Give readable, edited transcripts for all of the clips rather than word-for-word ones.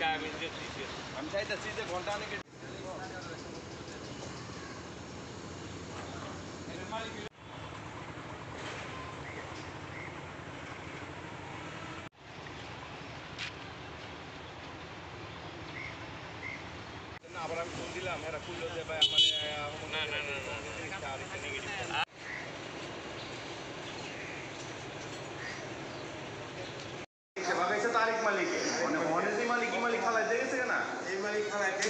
আমি চাইতেছি যে ঘন্টা অনেক আবার আমি ফোন দিলাম এরা খুললো যে ভাই আমার তারিখ মালিক মালিক মালিক খালাইতে গেছে না এই মালিক খালাইতে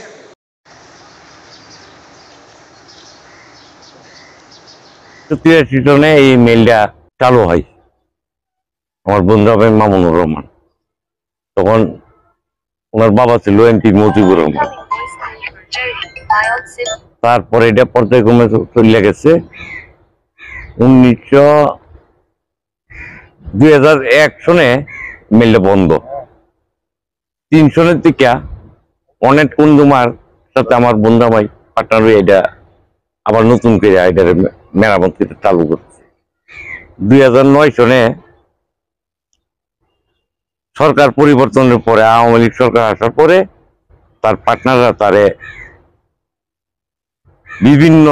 সনে এই মেলটা চালু হয়। আমার বন্ধু হবে মামুনুর রহমান, তখন ওনার বাবা ছিল এমপি মজিবুর রহমান। তারপরে এটা পর্যায়ক্রমে চলে গেছে 2001 সনে মেলটা বন্ধ। 3 সনের থেকে অনেক কুন্দুমার সাথে আমার বন্ধু ভাই পার্টনার হয়ে এটা আবার নতুন করে এটার মেরামত চালু করছে। 2009 সনে সরকার পরিবর্তনের পরে, আওয়ামী লীগ সরকার আসার পরে তার পার্টনাররা তারে বিভিন্ন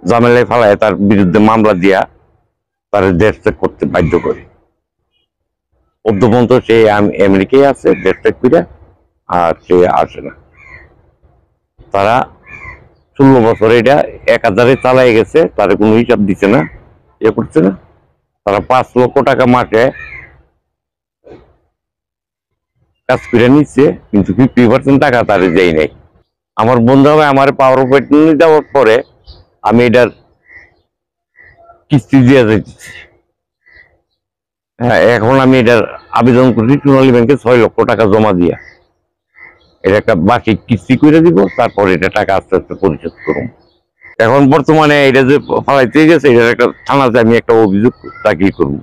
ঝামেলায় ফেলায় তার বিরুদ্ধে মামলা দিয়া তার দেশ ত্যাগ করতে বাধ্য করে। অদ্যপন্ত সে আমেরিকায় আছে দেশ ত্যাগ করে, আর সে আসে না। তারা 16 বছর এটা 1000-এ চালাই গেছে, তারা কোনো হিসাব দিচ্ছে না, ইয়ে করছে না। তারা 5 লক্ষ টাকা মাসে কাজ করে নিচ্ছে, কিন্তু 50% টাকা তারা দেয় নাই। আমার বন্ধু হবে আমার পাওয়ার অফ অ্যাটর্নি দেওয়ার পরে আমি এটার কিস্তি দিয়ে যাচ্ছি। হ্যাঁ, এখন আমি এটার আবেদন করছি সোনালী ব্যাংকে 6 লক্ষ টাকা জমা দিয়া এটা একটা বাকি কিস্তি করে দিব, তারপর এটা টাকা আস্তে আস্তে পরিশোধ করুন। এখন বর্তমানে এটা যে ফালাইতে গেছে এটার একটা থানাতে আমি একটা অভিযোগ দাখিল করবো।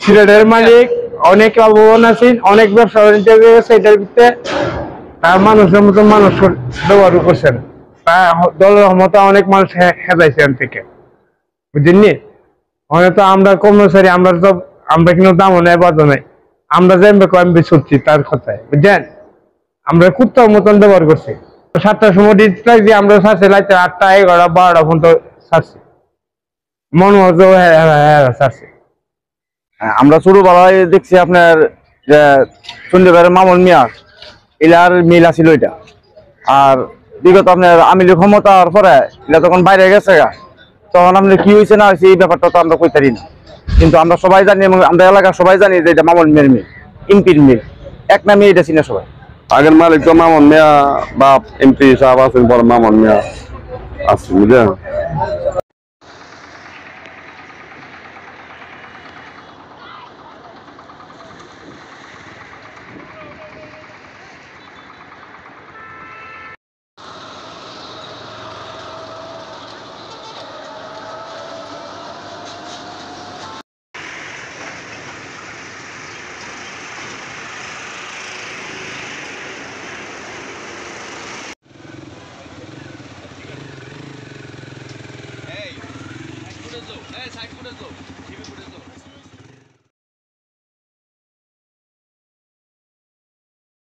সিলেটের মালিক অনেক লাভবান আছেন, অনেক ব্যবসা বাণিজ্য গেছে, এটার ভিতরে তার মানুষের মতো মানুষ ব্যবহার করছেন। দলের মতো অনেক মানুষ হেদাইছে থেকে, বুঝলেন? অনেক তো আমরা কর্মচারী, আমরা কিন্তু দামও নেই, বাদও নেই। আমরা জানবে আমি সত্যি তার কথায়, বুঝলেন? আমরা কুত্তার মতন ব্যবহার করছি। 7টার সময় দিয়ে আমরা ছাড়ছি, রাত্রে 8টা 11টা 12টা পর্যন্ত ছাড়ছি, মনে হতো ছাড়ছি। আমরা ছোটবেলায় দেখছি আপনার যে সন্ধ্যেবেলার মামুন মিয়া এলার মিল আছিল এটা। আর বিগত আপনার আমিলি ক্ষমতা হওয়ার পরে এটা তখন বাইরে গেছে গা, তখন আপনার কি হয়েছে না হয়েছে এই ব্যাপারটা তো আমরা কইতে পারি না। কিন্তু আমরা সবাই জানি এবং আমরা এলাকার সবাই জানি যে এটা মামুন মিয়ার মিল, এমপির মিল, এক নামে এটা চিনে সবাই। আগের মালিক তো মামুন মিয়া, বাপ এমপি সাহেব আছেন, বড় মামুন মিয়া আছে, বুঝলেন?